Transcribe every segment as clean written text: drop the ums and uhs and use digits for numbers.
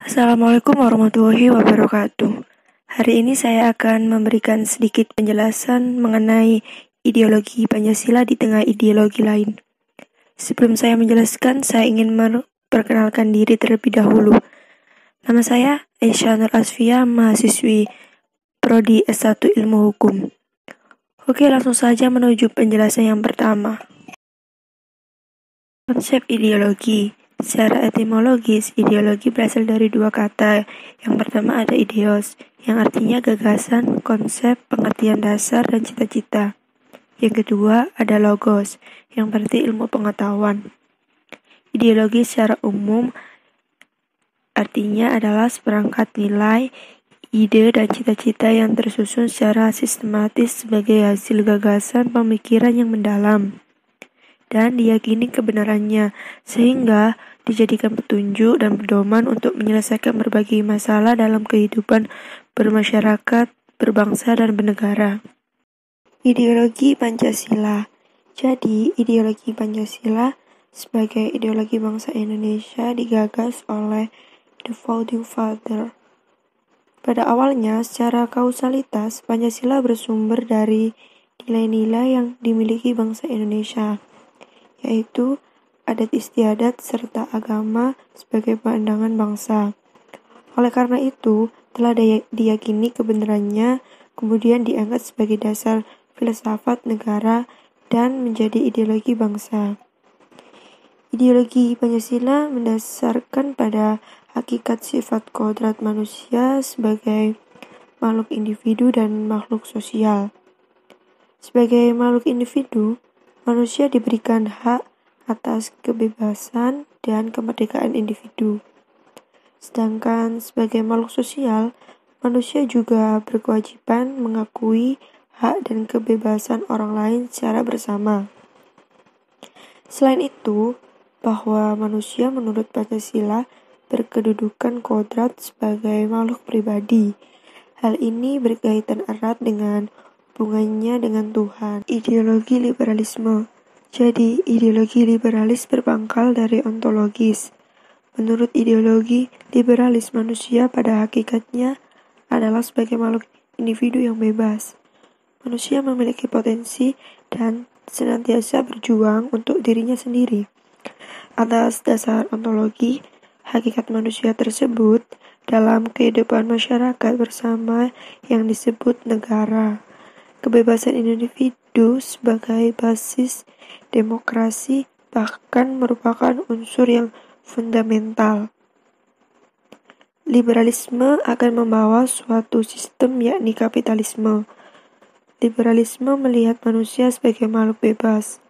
Assalamualaikum warahmatullahi wabarakatuh. Hari ini saya akan memberikan sedikit penjelasan mengenai ideologi Pancasila di tengah ideologi lain. Sebelum saya menjelaskan, saya ingin memperkenalkan diri terlebih dahulu. Nama saya Aisyah Nur Asfia, mahasiswi Prodi S1 Ilmu Hukum. Oke, langsung saja menuju penjelasan yang pertama. Konsep ideologi. Secara etimologis, ideologi berasal dari dua kata. Yang pertama ada ideos, yang artinya gagasan, konsep, pengertian dasar, dan cita-cita. Yang kedua ada logos, yang berarti ilmu pengetahuan. Ideologi secara umum artinya adalah seperangkat nilai, ide, dan cita-cita yang tersusun secara sistematis sebagai hasil gagasan pemikiran yang mendalam dan diyakini kebenarannya, sehingga dijadikan petunjuk dan pedoman untuk menyelesaikan berbagai masalah dalam kehidupan bermasyarakat, berbangsa, dan bernegara. Ideologi Pancasila. Jadi, ideologi Pancasila sebagai ideologi bangsa Indonesia digagas oleh The Founding Father. Pada awalnya, secara kausalitas, Pancasila bersumber dari nilai-nilai yang dimiliki bangsa Indonesia, yaitu adat istiadat serta agama sebagai pandangan bangsa. Oleh karena itu, telah diyakini kebenarannya, kemudian diangkat sebagai dasar filsafat negara dan menjadi ideologi bangsa. Ideologi Pancasila mendasarkan pada hakikat sifat kodrat manusia sebagai makhluk individu dan makhluk sosial. Sebagai makhluk individu, manusia diberikan hak atas kebebasan dan kemerdekaan individu. Sedangkan sebagai makhluk sosial, manusia juga berkewajiban mengakui hak dan kebebasan orang lain secara bersama. Selain itu, bahwa manusia menurut Pancasila berkedudukan kodrat sebagai makhluk pribadi. Hal ini berkaitan erat dengan hubungannya dengan Tuhan. Ideologi liberalisme. Jadi, ideologi liberalis berpangkal dari ontologis. Menurut ideologi liberalis, manusia pada hakikatnya adalah sebagai makhluk individu yang bebas. Manusia memiliki potensi dan senantiasa berjuang untuk dirinya sendiri. Atas dasar ontologi, hakikat manusia tersebut dalam kehidupan masyarakat bersama yang disebut negara. Kebebasan individu sebagai basis demokrasi bahkan merupakan unsur yang fundamental. Liberalisme akan membawa suatu sistem yakni kapitalisme. Liberalisme melihat manusia sebagai makhluk bebas.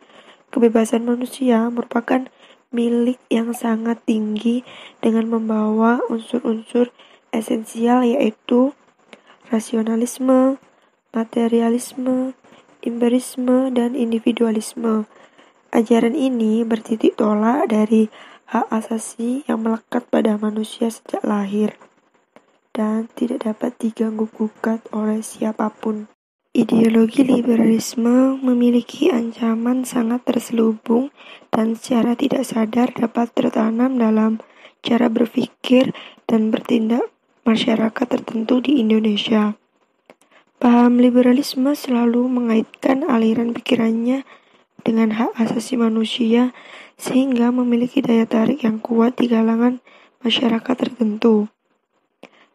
Kebebasan manusia merupakan milik yang sangat tinggi dengan membawa unsur-unsur esensial yaitu rasionalisme, materialisme, empirisme, dan individualisme. Ajaran ini bertitik tolak dari hak asasi yang melekat pada manusia sejak lahir dan tidak dapat diganggu-gugat oleh siapapun. Ideologi liberalisme memiliki ancaman sangat terselubung dan secara tidak sadar dapat tertanam dalam cara berpikir dan bertindak masyarakat tertentu di Indonesia. Paham liberalisme selalu mengaitkan aliran pikirannya dengan hak asasi manusia sehingga memiliki daya tarik yang kuat di kalangan masyarakat tertentu.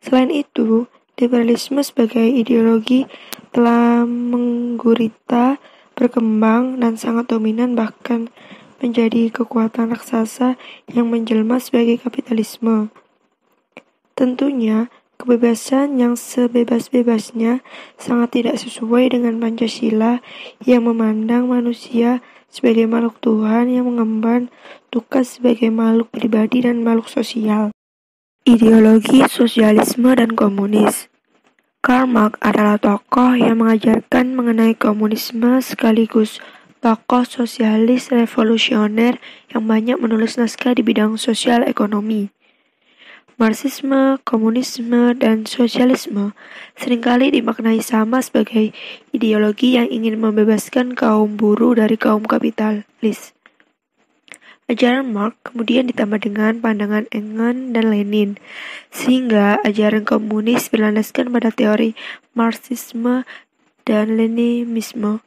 Selain itu, liberalisme sebagai ideologi telah menggurita, berkembang, dan sangat dominan bahkan menjadi kekuatan raksasa yang menjelma sebagai kapitalisme. Tentunya, kebebasan yang sebebas-bebasnya sangat tidak sesuai dengan Pancasila yang memandang manusia sebagai makhluk Tuhan yang mengemban tugas sebagai makhluk pribadi dan makhluk sosial. Ideologi sosialisme dan komunis. Karl Marx adalah tokoh yang mengajarkan mengenai komunisme sekaligus tokoh sosialis revolusioner yang banyak menulis naskah di bidang sosial ekonomi. Marxisme, komunisme, dan sosialisme seringkali dimaknai sama sebagai ideologi yang ingin membebaskan kaum buruh dari kaum kapitalis. Ajaran Marx kemudian ditambah dengan pandangan Engels dan Lenin, sehingga ajaran komunis berlandaskan pada teori Marxisme dan Leninisme.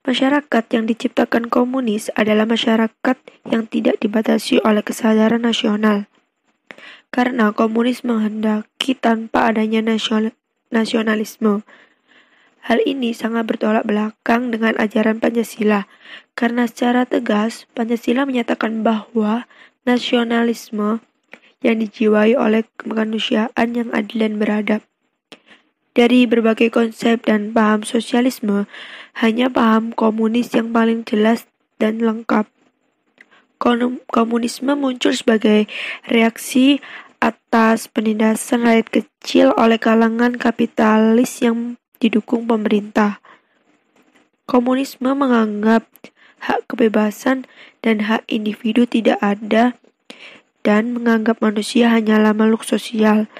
Masyarakat yang diciptakan komunis adalah masyarakat yang tidak dibatasi oleh kesadaran nasional, karena komunis menghendaki tanpa adanya nasionalisme. Hal ini sangat bertolak belakang dengan ajaran Pancasila, karena secara tegas Pancasila menyatakan bahwa nasionalisme yang dijiwai oleh kemanusiaan yang adil dan beradab. Dari berbagai konsep dan paham sosialisme, hanya paham komunis yang paling jelas dan lengkap. Komunisme muncul sebagai reaksi atas penindasan rakyat kecil oleh kalangan kapitalis yang didukung pemerintah. Komunisme menganggap hak kebebasan dan hak individu tidak ada dan menganggap manusia hanyalah makhluk sosial.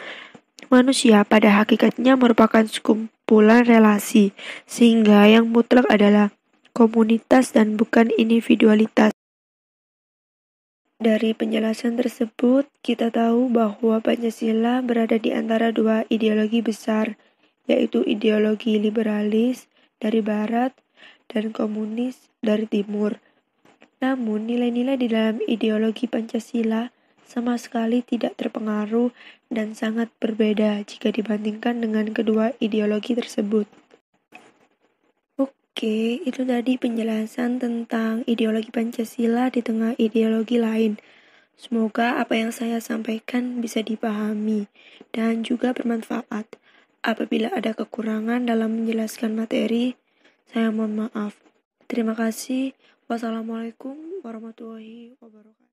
Manusia pada hakikatnya merupakan sekumpulan relasi, sehingga yang mutlak adalah komunitas dan bukan individualitas. Dari penjelasan tersebut, kita tahu bahwa Pancasila berada di antara dua ideologi besar, yaitu ideologi liberalis dari barat dan komunis dari timur. Namun, nilai-nilai di dalam ideologi Pancasila sama sekali tidak terpengaruh dan sangat berbeda jika dibandingkan dengan kedua ideologi tersebut. Oke, itu tadi penjelasan tentang ideologi Pancasila di tengah ideologi lain. Semoga apa yang saya sampaikan bisa dipahami dan juga bermanfaat. Apabila ada kekurangan dalam menjelaskan materi, saya mohon maaf. Terima kasih. Wassalamualaikum warahmatullahi wabarakatuh.